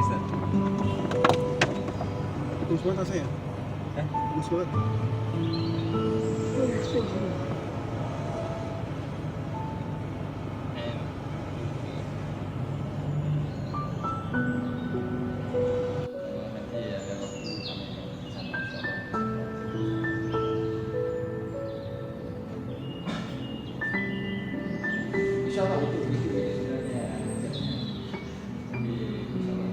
bisa. Bagus banget rasanya. Bagus banget. Nanti ada waktu kami sama insyaallah. Insyaallah betul sebenarnya. Tapi insyaallah.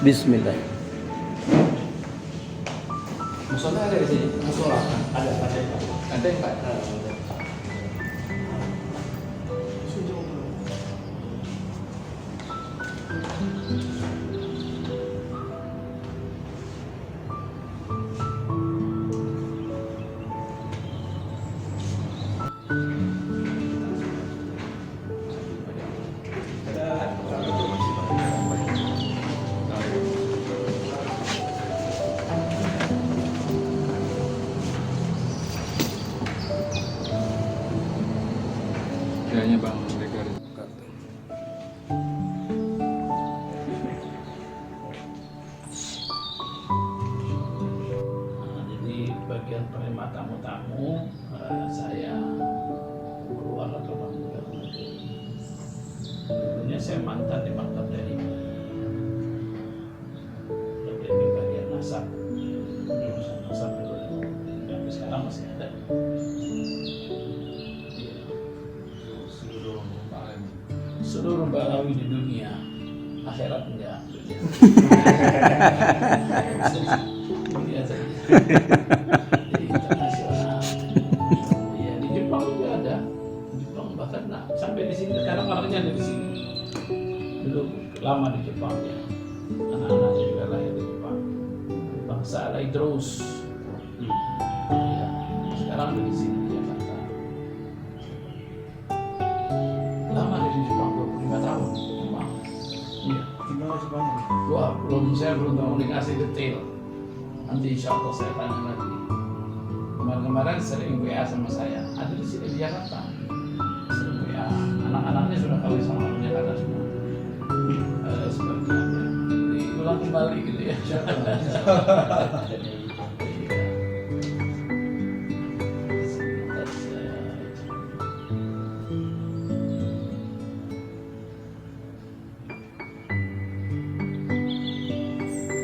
Bismillah. Musola ada di sini. Musola ada Ada yang Pak? Kayaknya Bang Regar. Jadi bagian penerima tamu-tamu saya keluar atau dulunya saya mantan di maktab dari ini bagian nasab urusan nasab dulu tapi sekarang masih ada. Seluruh balawi di dunia, akhirat enggak. Dunia saja. Di internasional. Iya, di Jepang juga ada. Di Jepang bahkan sampai di sini sekarang orangnya ada di sini. Dulu lama di Jepang ya. Anak-anaknya juga lahir di Jepang. Bangsa lain terus. Ya, sekarang ada di sini di Jakarta. Lama di Jepang 25 tahun. Jepang. Iya. Gimana Jepangnya? Wah, saya belum tahu dikasih detail. Nanti insya Allah saya tanya lagi. Kemarin-kemarin sering WA sama saya. Ada di sini di Jakarta. Sering WA. Anak-anaknya sudah kawin sama orang Jakarta semua. Sebagiannya. Diulang kembali gitu ya. Jadi,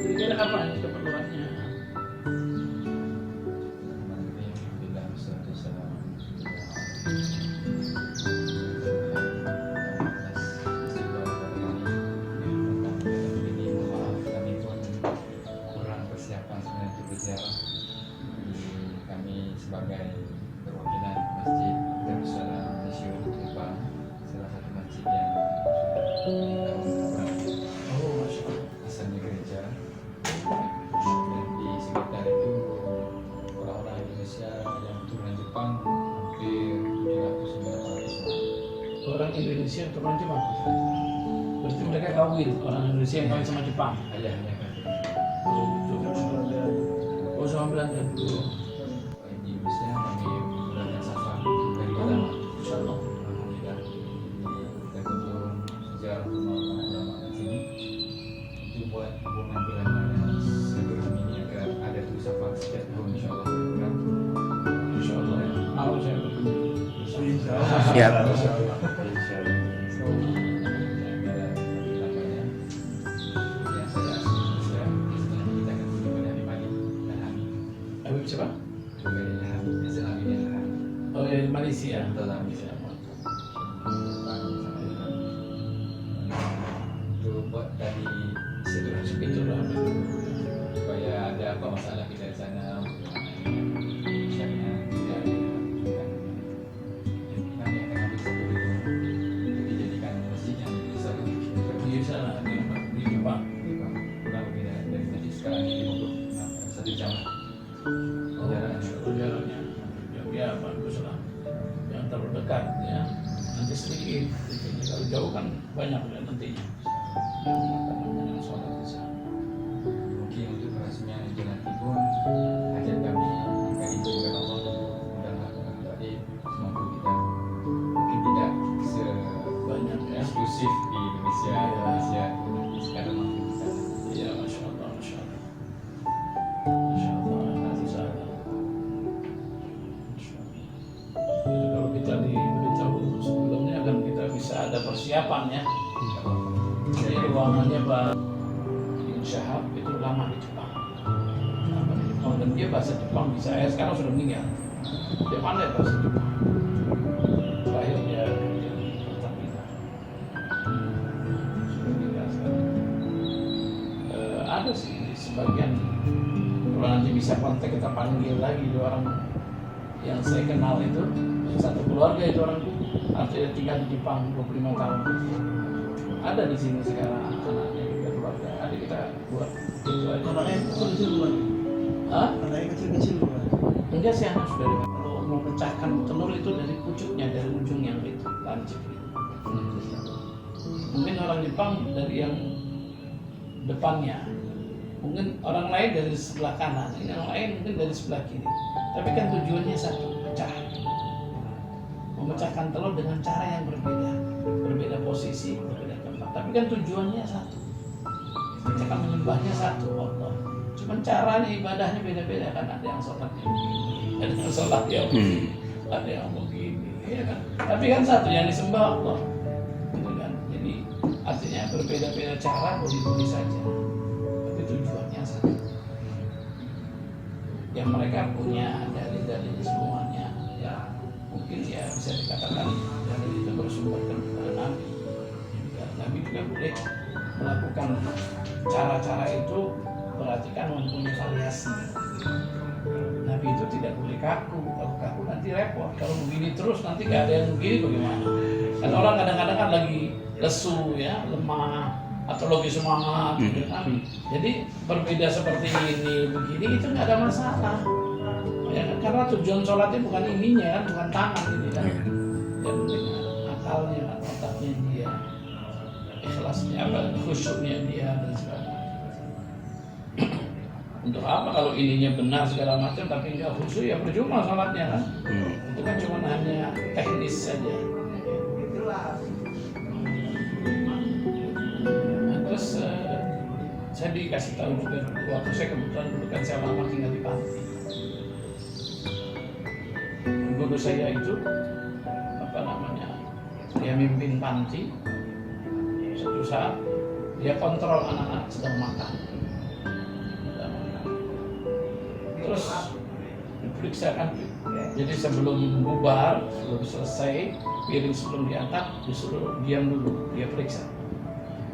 kira-kira kapan keperluannya? Kami sebagai perwakilan Masjid Darussalam Masyur Jepang, salah satu masjid yang Oh, masya Allah. asalnya gereja, dan di sekitar itu orang-orang Indonesia yang keturunan Jepang hampir 700-900 orang. Orang Indonesia turun Jepang. Berarti mereka kawin orang Indonesia yang kawin sama Jepang. Ayahnya kan Oh, sama Belanda dulu. di Indonesia kami Belanda Safar dari lama. Insya Allah. Alhamdulillah terkunjung sejarah rumah ulama di sini itu buat pengambilan sebelum ini agar ada tuh safar setiap tahun insyaallah berkurang. Insya Allah ya. Mau saya berkunjung. Siap. Habib siapa? Oh ya, di Malaysia. Malaysia. Untuk buat tadi silaturahmi Itu lah. supaya ada apa masalah kita di sana misalnya tidak ada kami akan ambil satu gedung untuk dijadikan masjid yang besar Di sana di Jepang. kurang lebih dari masjid sekarang 1 jam jaraknya. Ya bagus lah. Yang terlalu dekat ya. Nanti sedikit. Nantinya kalau jauh kan banyak ya nantinya. Yang sholat di sana. mungkin untuk rasanya jangan pun ajak kami jika diizinkan Allah mudah melakukan tadi semoga kita mungkin tidak Banyak ya. eksklusif di Indonesia sekarang makin di sana. Iya, masya Allah, masya Allah. Masya Allah, masya Allah. Masya Allah. Jadi kalau kita diberitahu sebelumnya kan kita bisa ada persiapan ya. Jadi ruangannya Pak Syahab itu lama di Jepang. Lama di Jepang dan dia bahasa Jepang bisa. Sekarang sudah meninggal. Dia pandai bahasa Jepang. Terakhir dia Pertamina. Sudah meninggal sekarang. Ada sih di sebagian. Kalau nanti bisa kontak kita panggil lagi dua orang yang saya kenal itu. Satu keluarga itu orang artinya tinggal di Jepang 25 tahun. Ada di sini sekarang anak-anaknya juga keluarga. Ada kita buat itu aja. Anaknya kecil-kecil bukan? Hah? Anaknya kecil-kecil bukan? Enggak sih anak sudah. Kalau mau pecahkan telur itu dari pucuknya, dari ujung yang itu lancip itu. Mungkin orang Jepang dari yang depannya. Mungkin orang lain dari sebelah kanan. Ini orang lain mungkin dari sebelah kiri. Tapi kan tujuannya satu, pecah. Memecahkan telur dengan cara yang berbeda posisi, berbeda tempat. Tapi kan tujuannya satu. Cara menyembahnya satu, Allah. Cuman caranya ibadahnya beda-beda kan. Ada yang sholatnya begini, ada yang sholatnya begini, ada yang begini, ya kan. Tapi kan satu yang disembah Allah. Gitu kan. Jadi artinya berbeda-beda cara, boleh saja. Tapi tujuannya satu. Yang mereka punya dalil-dalil semuanya, ya mungkin ya bisa dikatakan dalil itu bersumber dari Nabi. Ya, Nabi juga boleh melakukan cara-cara itu, berarti kan mempunyai variasi. Nabi itu tidak boleh kaku. Kalau kaku nanti repot. Kalau begini terus nanti gak ada yang begini bagaimana? Kan orang kadang-kadang kan lagi lesu ya, lemah atau lagi semangat gitu kan. Jadi berbeda seperti ini begini itu nggak ada masalah. Ya, kan? Karena tujuan sholatnya bukan ininya kan, bukan tangan ini kan. Dan dengan akalnya, otaknya dia, ikhlasnya, khusyuknya dia dan sebagainya. Untuk apa kalau ininya benar segala macam tapi nggak khusyuk ya percuma sholatnya kan. Itu kan cuma hanya teknis saja. Nah, terus saya dikasih tahu juga waktu saya kebetulan dulu kan saya lama tinggal di panti. Guru saya itu apa namanya, dia mimpin panti. Suatu saat dia kontrol anak-anak sedang makan. Terus diperiksa kan, jadi sebelum bubar, sebelum selesai piring sebelum diangkat disuruh diam dulu, dia periksa.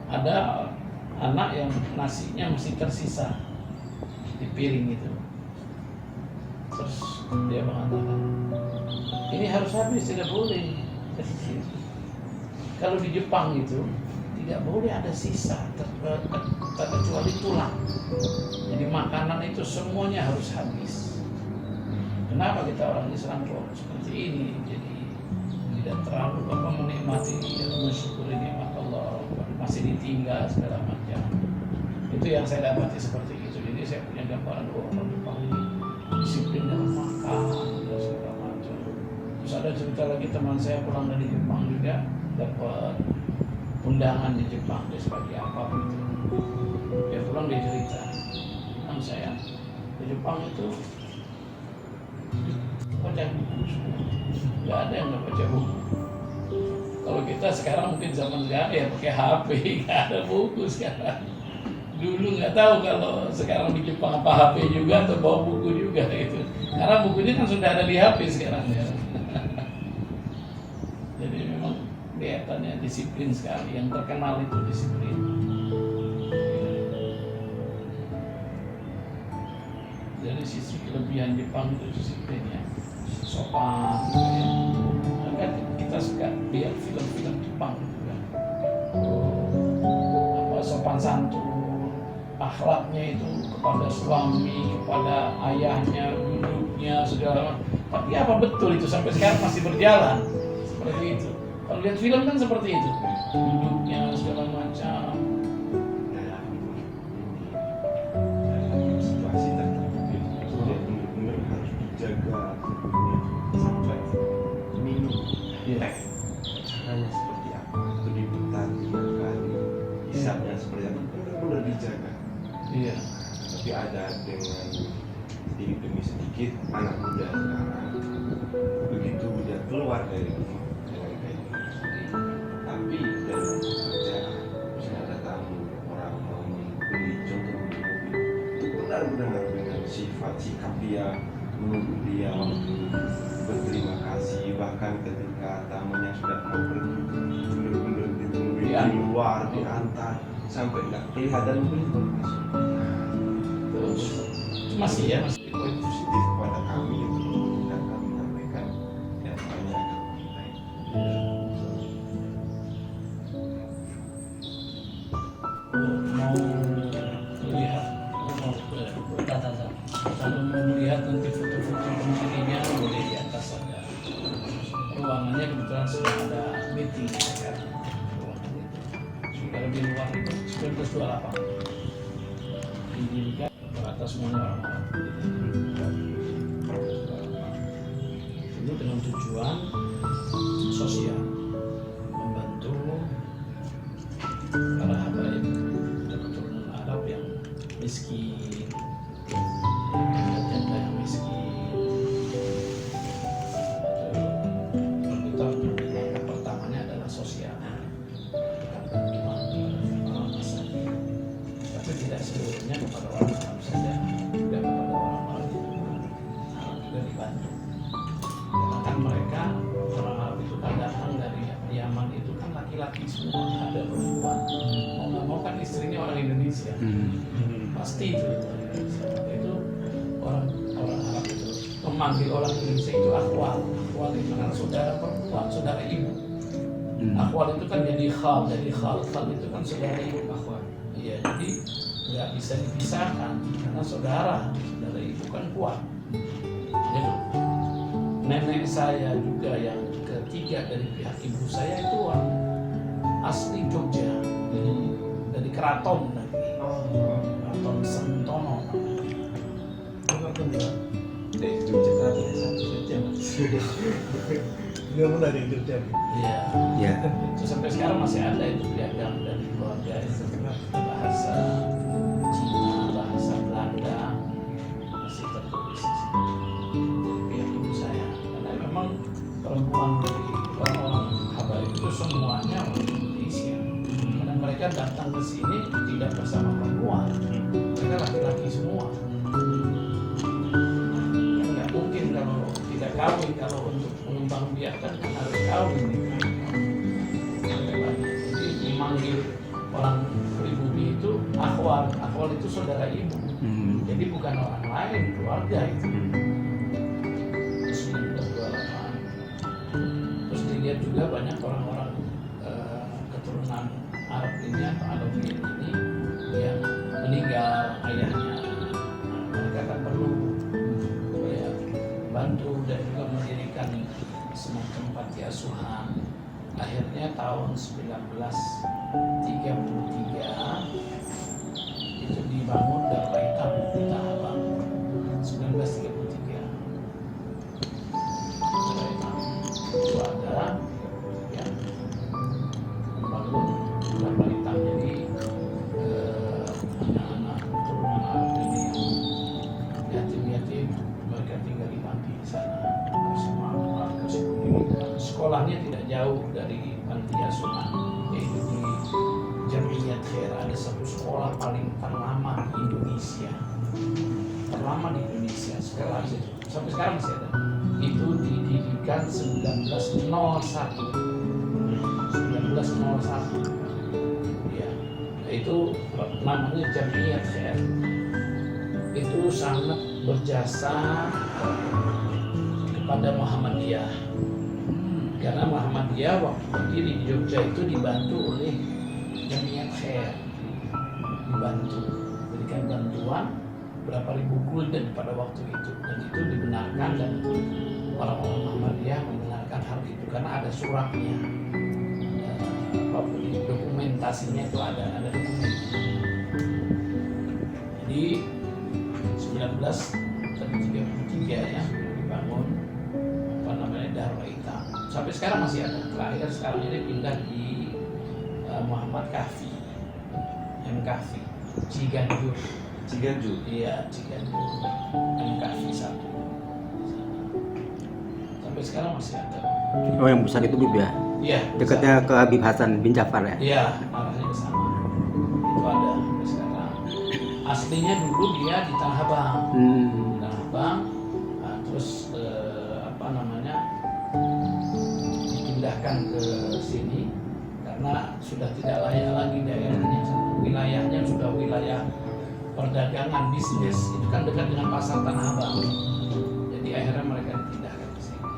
Ada anak yang nasinya masih tersisa di piring itu. Terus dia mengatakan, ini harus habis, tidak boleh. Kalau di Jepang itu tidak boleh ada sisa terkecuali tulang. Jadi makanan itu semuanya harus habis. Kenapa kita orang Islam kok seperti ini? Jadi tidak terlalu menikmati, mensyukuri nikmat Allah, masih ditinggal segala macam. Itu yang saya dapati seperti itu. Jadi saya punya gambaran orang Jepang ini disiplin dalam makan dan segala macam. Terus ada cerita lagi teman saya pulang dari Jepang juga dapat undangan di Jepang, dia sebagai apa gitu. Dia pulang dia cerita, teman saya di Jepang itu baca buku semua, nggak ada yang nggak baca buku. Kalau kita sekarang mungkin zaman sekarang ya pakai HP, nggak ada buku sekarang. Dulu nggak tahu kalau sekarang di Jepang apa HP juga atau bawa buku juga gitu. Karena bukunya kan sudah ada di HP sekarang ya. Jadi memang kelihatannya disiplin sekali, yang terkenal itu disiplin. Dari sisi kelebihan Jepang itu disiplinnya, sopan gitu ya. Kan kita suka lihat film-film Jepang gitu kan. Apa sopan santun, akhlaknya itu kepada suami, kepada ayahnya, duduknya, segala macam. Tapi apa betul itu sampai sekarang masih berjalan seperti itu? Kalau lihat film kan seperti itu, duduknya segala macam. Situasi tertentu dia benar-benar harus dijaga sampai minum teh caranya seperti apa, itu diputar 3 kali, hisapnya seperti apa, benar-benar dijaga. Iya. Tapi ada dengan sedikit demi sedikit anak muda sekarang, begitu dia keluar dari rumah dengan kayak gitu, tapi dalam pekerjaan misalnya ada tamu orang mau beli contoh beli mobil, benar-benar dengan sifat sikap dia menunggu dia waktu berterima kasih, bahkan ketika tamunya sudah mau pergi benar-benar ditunggu di luar, diantar sampai nggak kelihatan mobil itu masuk. Terus masih ya, masih Poin positif kepada kami untuk dan kami sampaikan yang banyak kepada kita ini. mau melihat kalau mau melihat nanti foto-foto penghuninya boleh di atas ada ruangannya, kebetulan sudah ada meeting sekarang ruangan itu. Kalau di luar itu 1928 didirikan rata semuanya orang-orang itu dengan tujuan sosial, membantu para habaib atau keturunan Arab yang miskin, janda yang miskin. Kita langkah pertamanya adalah sosial, bantuan orang masyarakat, tapi tidak seluruhnya kepada orang Arab saja, tidak kepada orang-orang Arab juga dibantu. Karena kan mereka orang Arab itu kan datang dari Yaman itu kan laki-laki semua, ada perempuan. Mau nggak mau kan istrinya orang Indonesia, pasti itu. Itu orang Arab itu memanggil orang Indonesia itu akhwal. Akhwal itu kan saudara perempuan, saudara ibu. Akhwal itu kan jadi khal itu kan saudara ibu akhwal. Iya, jadi nggak bisa dipisahkan karena saudara ibu kan kuat. Jadi nenek saya juga yang ketiga dari pihak ibu saya itu orang asli Jogja, dari Keraton Keraton Sentono. Jogja Keratonnya satu saja mas. Nggak pernah di Jogja. Iya. Ya. Itu sampai sekarang masih ada itu piagam dari keluarga itu, bahasa Cina, bahasa Belanda masih tertulis di sini. Dari pihak ibu saya, karena memang perempuan dari orang-orang habaib itu semuanya orang Indonesia. Karena mereka datang ke sini tidak bersama perempuan, mereka laki-laki semua. Nggak mungkin kalau tidak kawin, kalau untuk mengembang biakan kan harus kawin. Jadi dimanggil orang pribumi itu akhwal itu saudara ibu. Jadi bukan orang lain, keluarga itu. Terus dilihat juga banyak orang-orang keturunan Arab ini atau Alawiyin ini yang meninggal ayahnya. Mereka tak perlu ya, bantu dan juga mendirikan semacam panti asuhan. Akhirnya tahun 1933 itu dibangun Darul Aitam di Tanah Abang. 1933 Darul Aitam itu ada yang membangun Darul Aitam. Jadi anak-anak keturunan Arab ini yatim-yatim mereka tinggal di panti di sana bersama keluarga pendidikan. Sekolahnya tidak jauh dari panti asuhan, yaitu di Jamiyat Khair. Ada satu sekolah paling terlama di Indonesia, sekolah itu sampai sekarang masih ada. Itu didirikan 1901 ya, itu namanya Jamiyat Khair. Itu sangat berjasa kepada Muhammadiyah, karena Muhammadiyah waktu berdiri di Jogja itu dibantu oleh Jamiyat Khair, dibantu dari memberikan bantuan berapa ribu gulden pada waktu itu, dan itu dibenarkan, dan orang-orang Muhammadiyah membenarkan hal itu karena ada suratnya, dokumentasinya itu ada dokumen. Jadi 1933 ya dibangun Darul Aitam. Sampai sekarang masih ada. Terakhir sekarang ini pindah di Muhammad Kahfi, Kahfi, Ciganjur. Iya, Ciganjur. Kahfi 1. Sampai sekarang masih ada. Oh, yang besar itu Bib ya? Iya. Dekatnya ke Habib Hasan bin Ja'far ya? Iya, arahnya ke sana. Itu ada sampai sekarang. Aslinya dulu dia di Tanah Abang. Tanah Abang. Nah, terus dipindahkan ke sini karena sudah tidak layak lagi daerahnya, wilayahnya sudah wilayah perdagangan, bisnis, itu kan dekat dengan pasar Tanah Abang, jadi akhirnya mereka dipindahkan ke sini.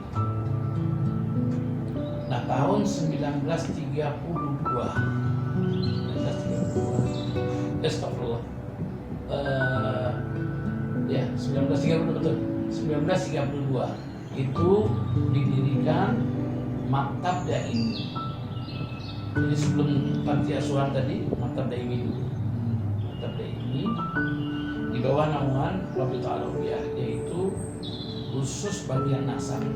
Nah, tahun 1932 astagfirullah, ya 1932 betul, 1932 itu didirikan Maktab Daimi. Jadi sebelum panti asuhan tadi, Maktab Daimi dulu. Maktab Daimi di bawah naungan Rabitatul Alawiyah, yaitu khusus bagian nasab.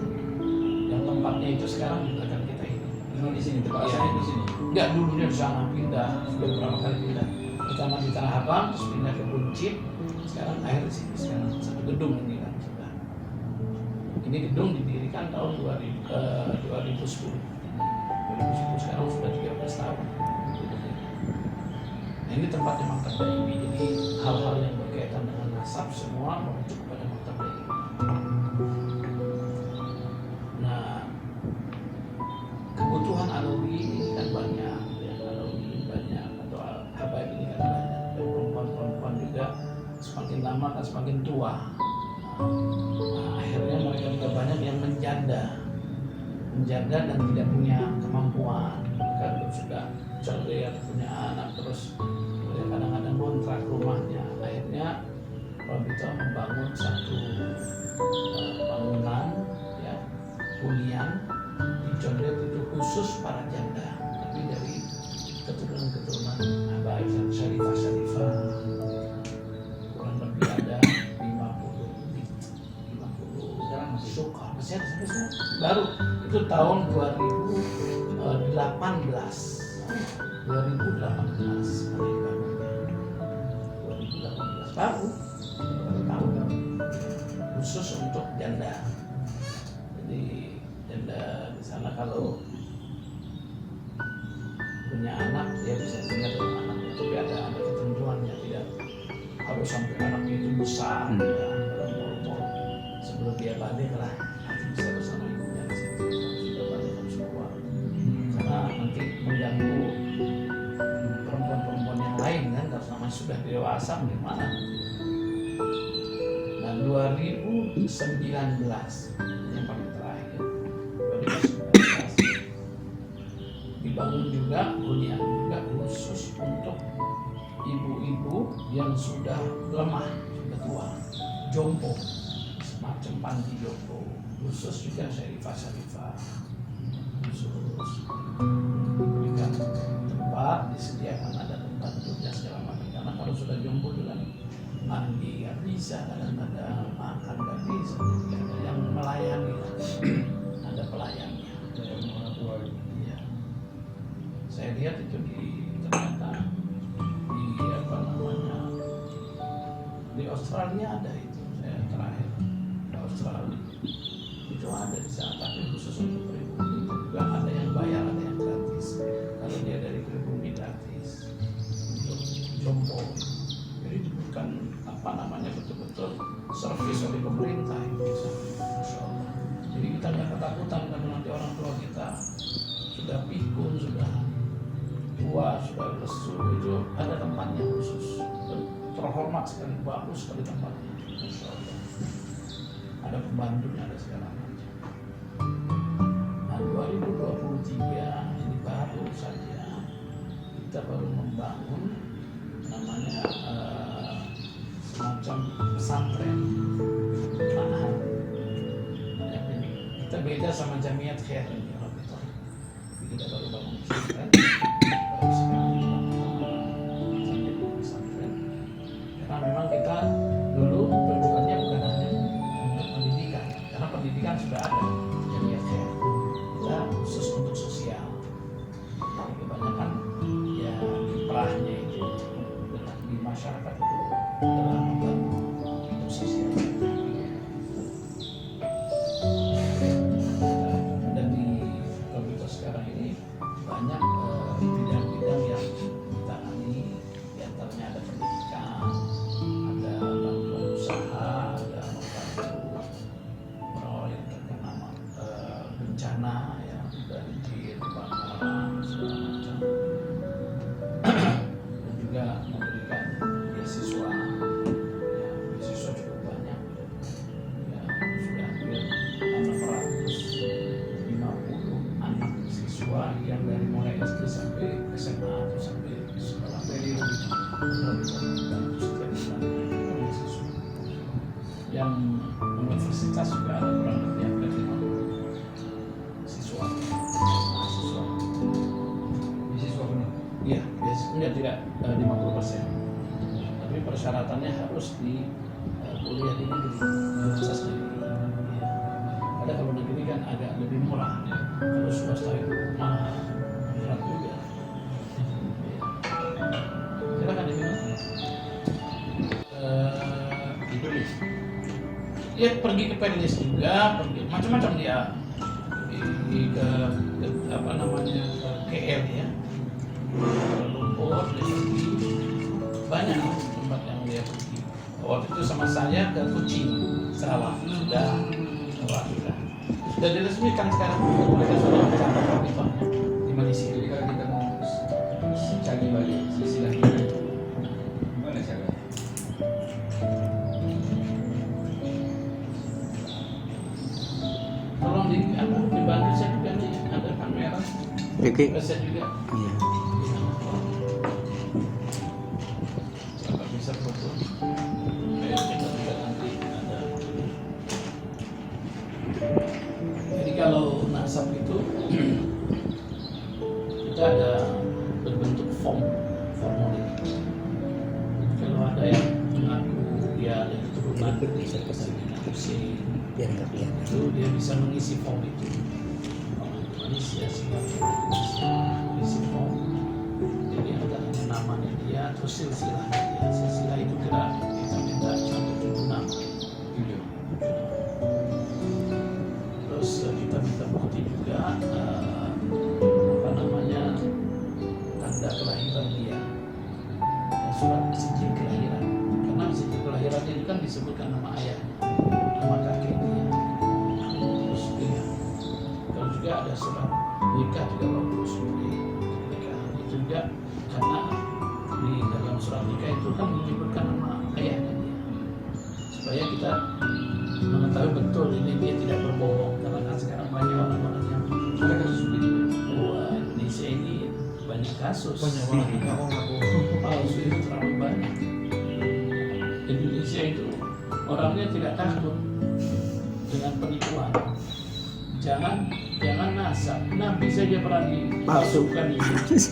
Yang tempatnya itu sekarang di belakang kita ini. Memang di sini, tempat asalnya di sini. Enggak, dulunya di sana, pindah, sudah beberapa kali pindah. Pertama di Tanah Abang, terus pindah ke Buncit, sekarang akhir di sini. Sekarang satu gedung ini kan sudah. Ini gedung didirikan tahun 2010. Sekarang sudah 13 tahun. Nah, ini tempatnya Maktab Daimi. Jadi hal-hal yang berkaitan dengan nasab semua merujuk kepada Maktab Daimi. Nah, kebutuhan Alawi ini kan banyak, ya, Alawi ini banyak, atau Habaib ini kan banyak. Dan perempuan-perempuan juga semakin lama kan semakin tua. Nah, akhirnya mereka juga banyak yang menjanda dan tidak punya kemampuan, kan sudah cerai atau punya anak, terus kadang-kadang kontrak rumahnya. Akhirnya Rabita membangun satu bangunan, ya, hunian di Condet itu khusus para janda, tapi dari keturunan Habaib dan Syarifah kurang lebih ada 50 sekarang masih ada sampai sekarang. Baru itu tahun 2018 baru tahun khusus untuk janda. Jadi janda di sana kalau punya anak dia bisa tinggal dengan anaknya, tapi ada ketentuannya, tidak harus sampai anaknya itu besar, ya, umur sebelum dia balik lah bisa bersama ibunya di situ. Sudah balik harus keluar karena nanti mengganggu perempuan-perempuan yang lain kan, kalau namanya sudah dewasa gimana. Nah, 2019 yang paling terakhir 2019 dibangun juga hunian juga khusus untuk ibu-ibu yang sudah lemah, sudah tua, jompo, semacam panti jompo, khusus juga Syarifah khusus diberikan tempat, disediakan ada tempat duduknya segala macam. Karena kalau sudah jompo juga mandi nggak bisa, kadang-kadang makan nggak bisa, jadi ada yang melayani, ada pelayannya. Iya. Saya lihat itu ternyata di Australia ada itu. Saya terakhir ke Australia itu ada di sana, tapi khusus untuk pribumi. Itu juga ada yang bayar, ada yang gratis. Kalau dia dari pribumi gratis untuk jompo. Jadi bukan betul-betul servis oleh pemerintah itu. Masya Allah. Jadi kita nggak ketakutan karena nanti orang tua kita sudah pikun, sudah tua, sudah lesu, itu ada tempatnya khusus, terhormat sekali, bagus sekali tempatnya. Masya Allah. Ada pembantunya, ada segala macam. Nah, 2023 ini baru saja kita baru membangun namanya semacam pesantren mahal. Ya, jadi kita beda sama Jamiat Khair ini orang itu. Kita baru bangun pesantren, baru sekali jadi pesantren. Karena memang kita dulu tujuannya bukan hanya untuk pendidikan, karena pendidikan sudah ada Jamiat Khair. Kita khusus untuk sosial. Jadi kebanyakan ya kiprahnya itu di masyarakat itu adalah membantu untuk sosial. Dan di komputer sekarang ini banyak bidang-bidang yang ditangani, diantaranya ada pendidikan, ada bantuan usaha, ada membantu orang-orang yang terkena bencana ya, banjir, kebakaran, segala macam. Dan juga memberikan beasiswa, ya, beasiswa cukup banyak, ya, sudah hampir 650 anak siswa yang dari mulai SD sampai SMA atau sampai sekolah dari setiap bulan beasiswa. Yang universitas juga ada kurang lebih hampir 50 siswa, mahasiswa. Beasiswa penuh. Iya, biasanya tidak 50%. Tapi persyaratannya harus di kuliah di negeri, universitas negeri. Ya. Ada kalau negeri kan agak lebih murah, kalau swasta itu mahal, berat juga. Ya. Silakan diminum. Ditulis. Ya pergi ke Perlis juga, pergi macam-macam dia. Pergi ke apa namanya ke KL ya. Lumpur dia pergi, banyak tempat yang dia pergi. Waktu itu sama saya ke Kuching, Sarawak sudah diresmikan sekarang. Mereka sudah mencapai kapitolnya di Malaysia. Jadi kalau kita mau cari balik silsilah kita itu gimana caranya? Tolong dibantu saya juga nih, ada kamera, Oke. saya juga. Iya. Siapa bisa foto? Supaya kita juga nanti ada. Jadi kalau nasab itu kita ada berbentuk formulir. Jadi kalau ada yang mengaku dia ada keturunan bisa Hussein, itu dia bisa mengisi form itu. Malaysia isi form. Jadi ada namanya dia atau silsilahnya dia. Silsilah itu kita minta 176. Video. Terus kita minta bukti juga apa namanya tanda kelahiran dia, surat sijil kelahiran. Karena sijil kelahirannya itu kan disebutkan nama ayahnya, nama kakeknya. Terus dia, kalau juga ada surat nikah juga bagus di pernikahan itu juga, karena di dalam surat nikah itu kan menyebutkan nama ayahnya dia, supaya kita mengetahui betul ini dia tidak berbohong. Karena kan sekarang banyak orang-orang yang Ada kasus begitu. wah Indonesia ini banyak kasus Banyak banget ngaku-ngaku. palsu itu terlalu banyak. Indonesia itu orangnya tidak takut dengan penipuan. Jangan nasab. Nabi saja pernah dipalsukan itu.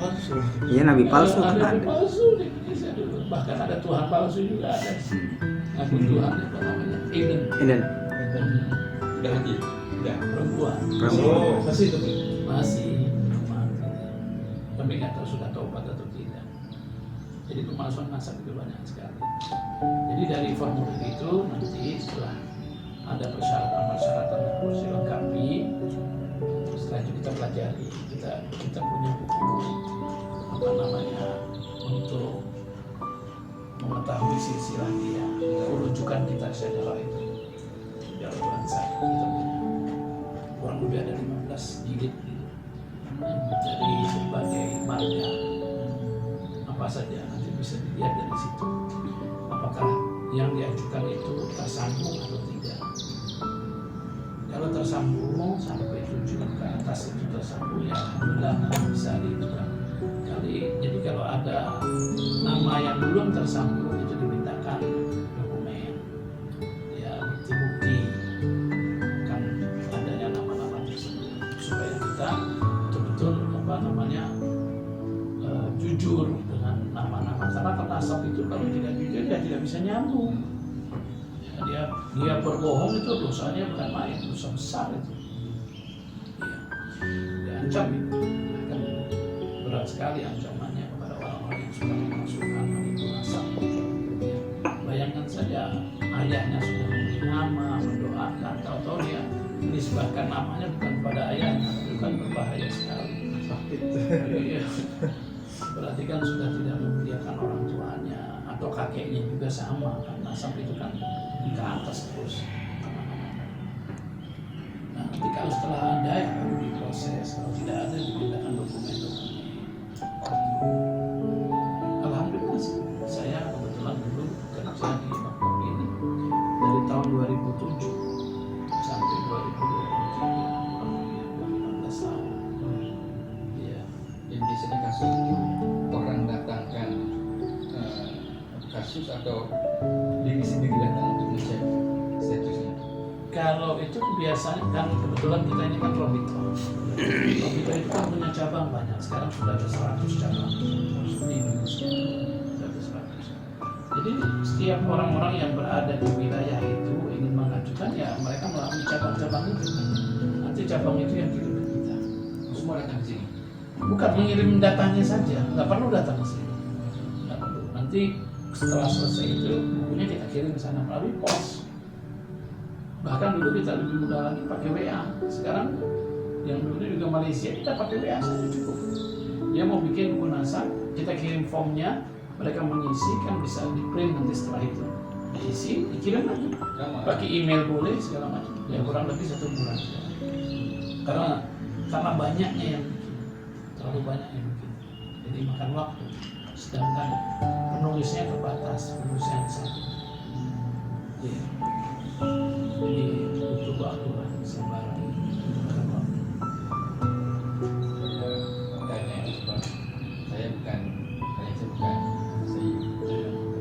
Palsu. Iya, nabi palsu kan Ada nabi ada. palsu di Indonesia dulu. Bahkan ada Tuhan palsu juga ada. Nabi Tuhan apa namanya? Eden. Dan Udah mati. Udah. Perempuan. Perempuan. Masih itu. Masih mati. Tapi nggak tahu sudah taubat atau tidak. Jadi pemalsuan nasab itu banyak sekali. Jadi dari formulir itu nanti setelah ada persyaratan yang harus dilengkapi, setelah itu kita pelajari, kita punya buku apa namanya untuk mengetahui silsilah dia, rujukan kita sejarah itu, sejarah bangsa kita punya kurang lebih ada 15 jilid gitu. Dari berbagai marga apa saja nanti bisa dilihat dari situ apakah yang diajukan itu tersambung atau tidak. Kalau tersambung sampai tujuan ke atas itu tersambung, ya alhamdulillah bisa diajukan. Jadi kalau ada nama yang belum tersambung itu dimintakan nyambung. Ya, dia berbohong itu dosanya bukan main, dosa besar itu. Ya, diancam itu. Kan berat sekali ancamannya kepada orang-orang yang sudah memasukkan menipu nasab. Ya, bayangkan saja ayahnya sudah memberi nama, mendoakan, tahu-tahu dia menisbahkan namanya bukan kepada ayahnya, itu kan berbahaya sekali. Sakit. Iya. Berarti kan sudah tidak memuliakan orang tuanya atau kakeknya juga sama kan, nasab itu kan ke atas terus. Nah, nanti kalau setelah ada ya baru diproses, kalau tidak ada dipindahkan dokumen-dokumen. Alhamdulillah sih, saya kebetulan dulu kerja di maktab ini dari tahun 2007 sampai 2023, kurang lebih 15 tahun. Iya. Yang biasanya kasus itu orang datangkan kasus atau diri sendiri datang untuk ngecek statusnya. Kalau itu biasanya kan kebetulan kita ini kan Robito. Robito itu kan punya cabang banyak. Sekarang sudah ada 100 cabang di Indonesia. Sudah ada 100. Jadi setiap orang-orang yang berada di wilayah itu ingin mengajukan ya mereka melalui cabang-cabang itu. Nanti cabang itu yang kirim ke kita. Semua datang ke sini. Bukan mengirim datanya saja, nggak perlu datang ke sini. Nggak perlu. Nanti setelah selesai itu bukunya kita kirim ke sana melalui pos. Bahkan dulu kita lebih mudah lagi pakai WA. Sekarang yang dulu juga Malaysia kita pakai WA saja cukup. Dia mau bikin buku nasab, kita kirim formnya, mereka mengisi kan bisa di print nanti setelah itu. Diisi, dikirim lagi. Pakai email boleh segala macam. Ya kurang lebih 1 bulan. Karena banyaknya yang bikin, terlalu banyak yang bikin. Jadi makan waktu. Sedangkan penulisnya terbatas, penulisnya satu. Iya. Jadi butuh waktu lah, sabaran. Makanya sebab saya bukan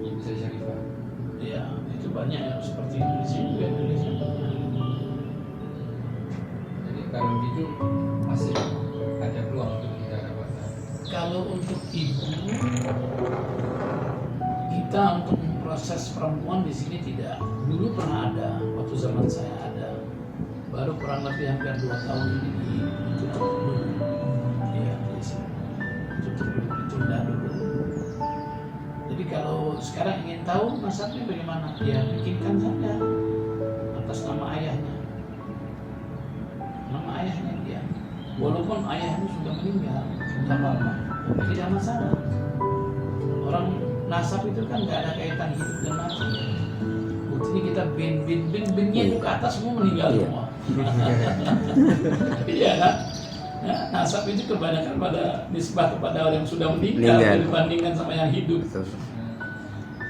Ibu saya Syarifah. Ya, itu banyak yang seperti Indonesia juga Indonesia. Jadi kalau begitu masih ada peluang untuk kita dapatkan. Kalau untuk ibu, kita untuk memproses perempuan di sini tidak. Dulu pernah ada, waktu zaman saya ada. Baru kurang lebih hampir 2 tahun ini ditutup dulu. Iya, di sini. Tutup dulu, ditunda dulu. Jadi kalau sekarang ingin tahu nasabnya bagaimana, ya bikinkan saja atas nama ayahnya. Nama ayahnya dia. Walaupun ayahnya sudah meninggal, tidak apa-apa, tidak masalah. Orang nasab itu kan nggak ada kaitan hidup dan mati. Buktinya kita binnya itu ke atas semua meninggal semua. Iya kan? Nah, nasab itu kebanyakan pada nisbah kepada orang yang sudah meninggal dibandingkan sama yang hidup. Betul.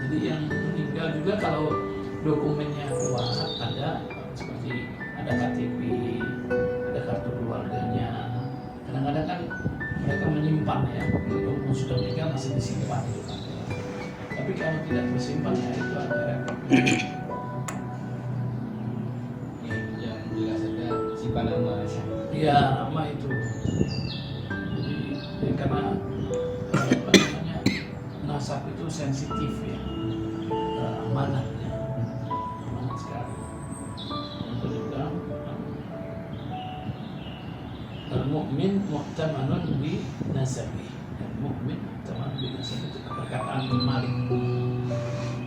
Jadi yang meninggal juga kalau dokumennya kuat ada seperti ada KTP, ada kartu keluarganya. Kadang-kadang kan mereka menyimpan ya, dokumen sudah meninggal masih disimpan gitu kan. Tapi kalau tidak tersimpan ya itu ada repot. Yang jelas saja simpan nama. Iya, nama itu. Jadi karena apa namanya nasab itu sensitif ya, amanatnya, amanat sekali. Itu juga al-mu'min mu'tamanun bi nasabi. Al-mu'min mu'tamanun bi nasabi itu perkataan Malik.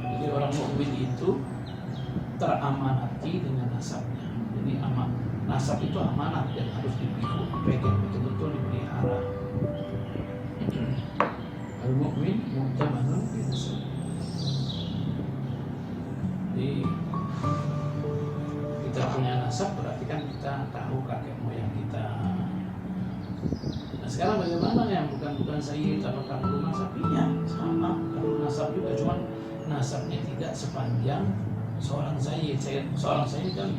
Jadi orang mukmin itu teramanati dengan nasabnya. Jadi nasab itu amanat dan harus dipegang betul-betul dipelihara. Al-mu'min mu'tamanun bi nasabi. Jadi kita punya nasab berarti kan kita tahu kakek moyang kita. Nah sekarang bagaimana yang bukan sayyid apakah perlu nasab? Iya sama, perlu nasab juga, cuman nasabnya tidak sepanjang seorang sayyid. Seorang sayyid kan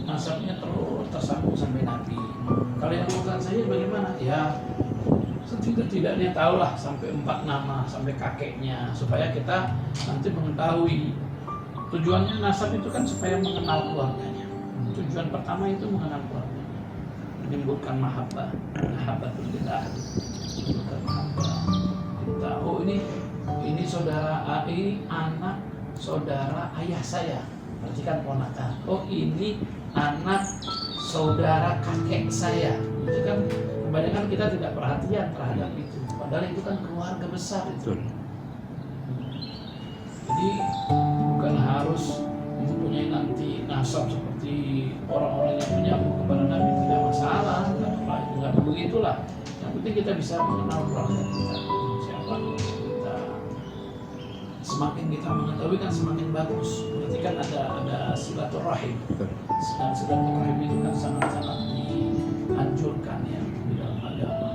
nasabnya terus tersambung sampai Nabi. Kalau yang bukan sayyid bagaimana? Ya setidak-tidaknya tahulah sampai 4 nama sampai kakeknya supaya kita nanti mengetahui. Tujuannya nasab itu kan supaya mengenal keluarganya. Tujuan pertama itu mengenal keluarga, menimbulkan mahabbah lillah, menimbulkan mahabbah. Kita ini saudara A, ini anak saudara ayah saya, berarti kan ponakan. Oh ini anak saudara kakek saya, itu kan kebanyakan kita tidak perhatian terhadap itu. Padahal itu kan keluarga besar itu. Betul. Jadi bukan harus mempunyai nanti nasab seperti orang-orang yang menyambut kepada Nabi, tidak masalah, nggak perlu itulah. Yang penting kita bisa mengenal keluarga kita, siapa kita. Semakin kita mengetahui kan semakin bagus. Berarti kan ada silaturahim. Betul. Dan silaturahim itu kan sangat-sangat dianjurkan ya di dalam agama.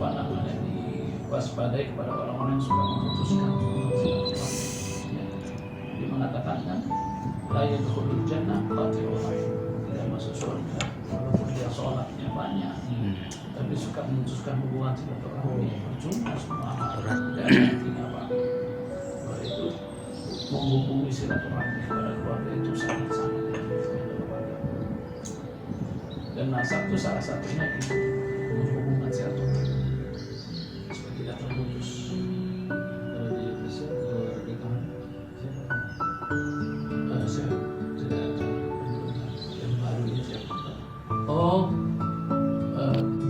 Bahkan diwaspadai kepada orang-orang yang suka memutuskan silaturahim. Ya. Dia mengatakan kan, la yadkhulul jannah qati'ur rahim. Tidak masuk surga walaupun dia sholatnya banyak, tapi suka memutuskan hubungan silaturahmi. Percuma semua amal. Dan artinya apa? Bahwa itu menghubungi silaturahmi kepada keluarga itu sangat-sangat berharga. Dan nasab itu salah satunya itu menghubungkan silaturahmi supaya tidak terputus. Kalau di Indonesia keluarga Tuhan siapa? Saya tidak tahu yang baru ini siapa. Oh,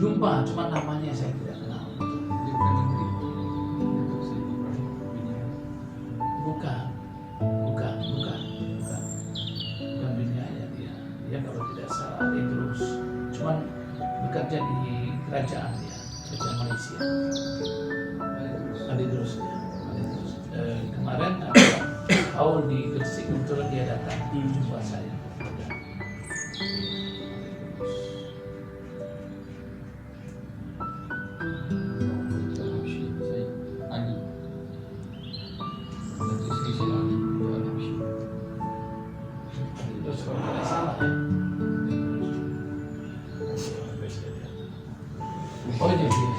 jumpa, cuma namanya saya tidak kenal. Dia bukan negeri untuk si Ibrahim bin Yahya. Bukan bin Yahya dia. Dia kalau tidak salah Idrus. Cuman bekerja di kerajaan dia, kerajaan Malaysia. Idrus ya. Kemarin Paul di Gresik kebetulan dia datang jumpa saya. Adi. Satu sisi Ali, dua Habsyi. Idrus kalau tidak salah ya. Oh ini dia.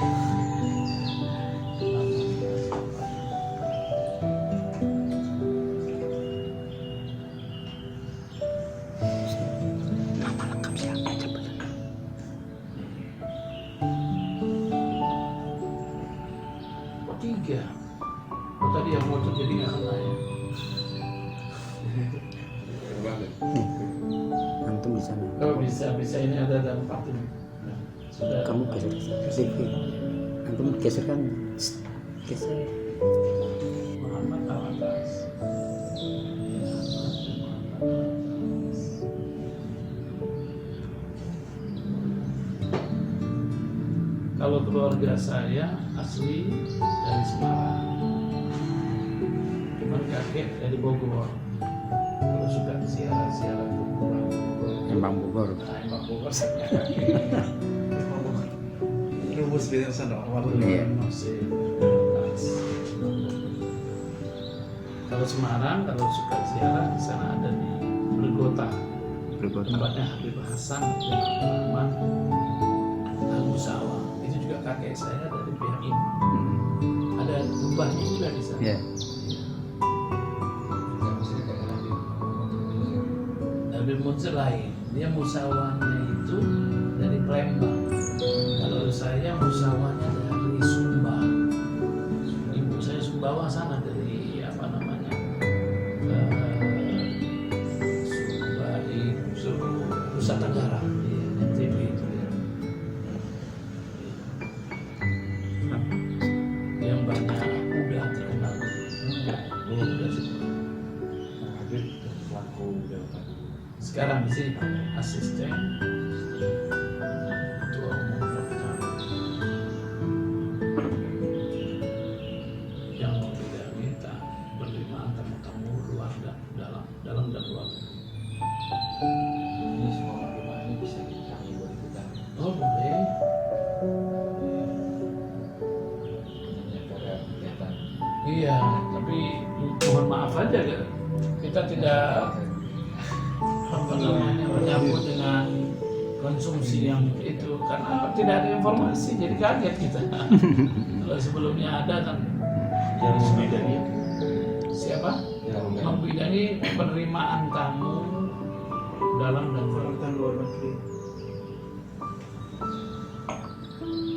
Nama lengkap siapa? Cepat. Oh tiga. Oh tadi yang motor jadi nggak kena ya. Antum di sana. Oh bisa ini ada 4 ini. Nah, sudah. Kamu geser sedikit. Antum geserkan. Geser. Muhammad Al-Atas. Kalau keluarga saya asli dari Semarang, cuman kakek dari Bogor. Kalau suka siaran ke Bogor, Embang Bogor. nah, Embang Bogor saya punya kakek. Rumus beda sana awal. Iya. Masih atas. Kalau Semarang, kalau suka siaran di sana ada di Bregota. Berkota. Tempatnya Habib Hasan bin Abdurrahman Al-Musawa. Itu juga kakek saya dari pihak imam. Ada kubahnya juga di sana. Ya. Yang masih dekat dengan Habib. Habib Munzir lain. Dia musawanya itu dari Palembang. Kalau saya musawanya dari Sumba. Ibu saya Sumbawa sana dari apa namanya? Sumba di Nusa Tenggara di NTB itu ya. Yang banyak kuda terkenal. Kuda semua. Habib pelaku Delta. Sekarang di sini asisten ketua umum Golkar yang tidak minta penerimaan tamu-tamu luar dan dalam dan luar. Ini semua rumah ini bisa kami boleh kita Oh boleh. menyelenggarakan kegiatan. Iya, tapi mohon maaf aja kita tidak apa namanya menyambut dengan konsumsi yang itu karena tidak ada informasi jadi kaget kita. Kalau sebelumnya ada kan Yang membedanya siapa membidangi penerimaan tamu dalam dan luar. Orang luar negeri.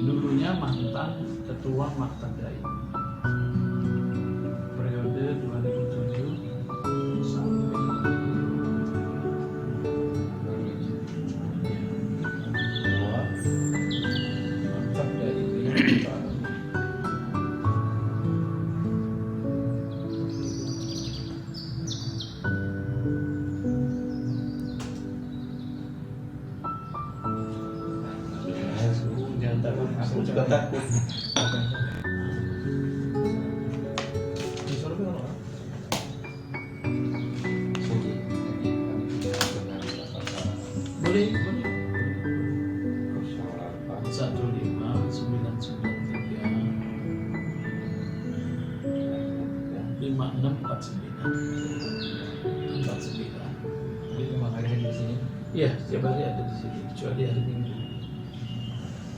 Dulunya mantan ketua Maktab Dai periode sudah takut. Di Solo kan orang. Jadi kami tidak dengar apa-apa. Boleh. 15993 5649. Jadi memang hari di sini. Iya, setiap hari ada di sini, kecuali hari Minggu.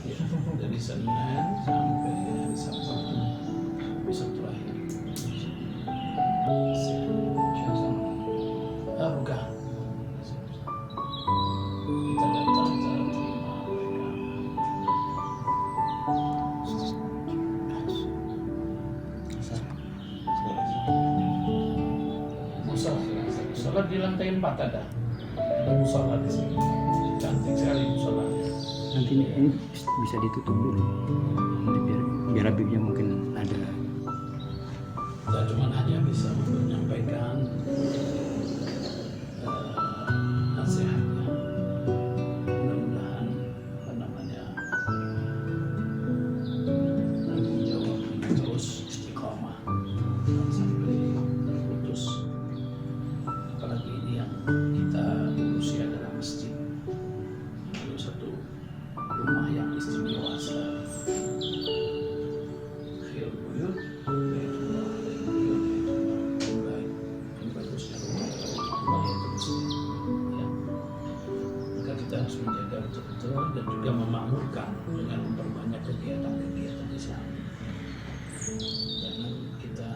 Ya, dari Senin sampai hari Sabtu, besok terakhir. Ah, bukan. Kita datang, kita terima mereka. Musola di lantai 4 ada musola di sini. Cantik sekali musolanya. Nanti ini bisa ditutup dulu. Nanti biar Habibnya mungkin ada. Kita cuma hanya bisa menyampaikan nasihatnya. Mudah-mudahan tanggung jawab ini terus istiqomah sampai putus. Apalagi ini yang kita urusi adalah masjid. Itu satu rumah yang istimewa sekali. Khairul buyut baitullah, khairul buyut baitullah. Ini bagusnya rumah itu masjid. Ya. Maka kita harus menjaga betul-betul dan juga memakmurkan dengan memperbanyak kegiatan-kegiatan Islam. Jangan kita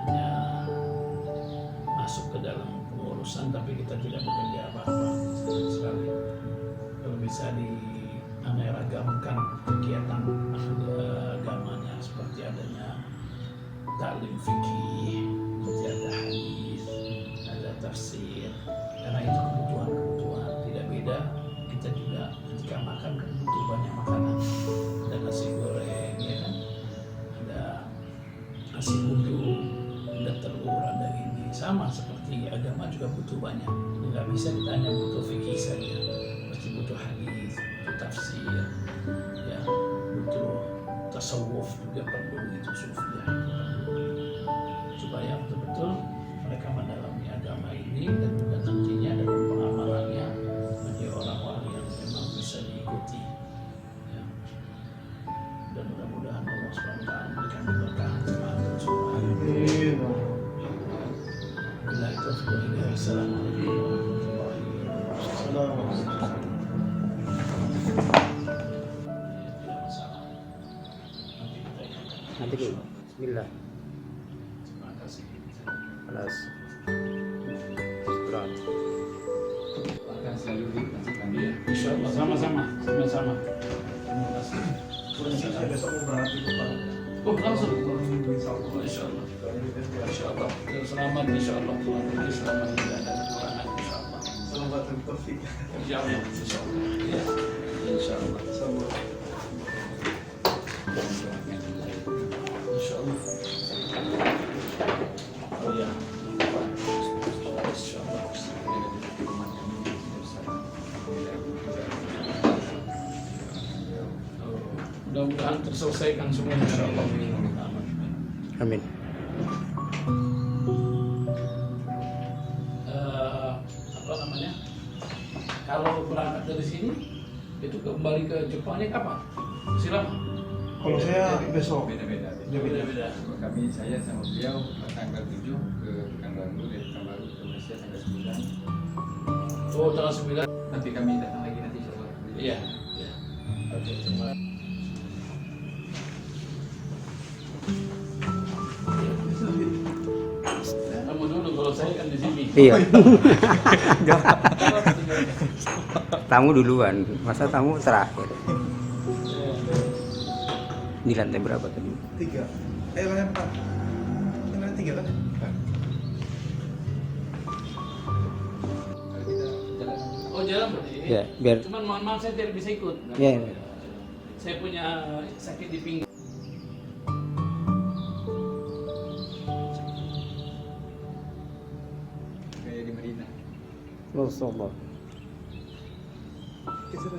hanya masuk ke dalam pengurusan tapi kita tidak bekerja apa-apa sekali. Kalau bisa dianeragamkan kegiatan agamanya seperti adanya taklim fikih, nanti ada hadis, ada tafsir, karena itu kebutuhan tidak beda. Kita juga ketika makan kan butuh banyak makanan, ada nasi goreng, ya kan, ada nasi uduk, ada telur, ada ini. Sama seperti agama juga butuh banyak. Nggak bisa kita hanya butuh fikih saja, pasti butuh hadis, butuh tafsir, ya, butuh tasawuf juga perlu, itu sufiah itu perlu, supaya betul-betul mereka mendalami agama ini dan juga nantinya dalam pengamalannya menjadi orang-orang yang memang bisa diikuti. Ya. Dan mudah-mudahan Allah SWT memberikan keberkahan kepada semua. Amin. Bila itu Assalamualaikum warahmatullahi wabarakatuh. Tidak masalah. Nanti kita ingatkan. Nanti dulu. Bismillah. Terima kasih. Alas. Istirahat. Akan selalu dikasihkan dia. Insya Allah sama-sama. Terima kasih. Saya besok mau berangkat itu Pak. Oh, langsung. Insya Allah. Insya Allah. Insya Allah. Dan selamat Insya Allah. Tuhan beri selamat tidak ada kekurangan Insya Allah. Selamat Taufik. Insya Allah. Insya Allah. Ya. Insya Allah. Selamat. Insya Allah. Oh ya. Insya Allah. Mudah-mudahan terselesaikan semua Insya Allah. Amin. Apa namanya? Kalau berangkat dari sini itu kembali ke Jepangnya kapan? Silakan. Kalau saya besok. Beda-beda. Beda-beda. Kami saya sama beliau tanggal 7 ke Pekanbaru, dari Pekanbaru ke Malaysia tanggal 9. Oh, tanggal 9. Nanti kami datang lagi nanti insya Allah. Iya. Iya. Oke, terima kasih. Kamu dulu, kalau saya kan di sini. Iya. Tamu duluan. Masa tamu terakhir. Di lantai berapa tadi? 3. Lantai 4. Lantai 3 kan? Kalau kita jalan Oh, jalan berarti. Ya, biar Cuman mohon maaf saya tidak bisa ikut. ya. Saya punya sakit di pinggir. kayak di Medina. Rasulullah. Kita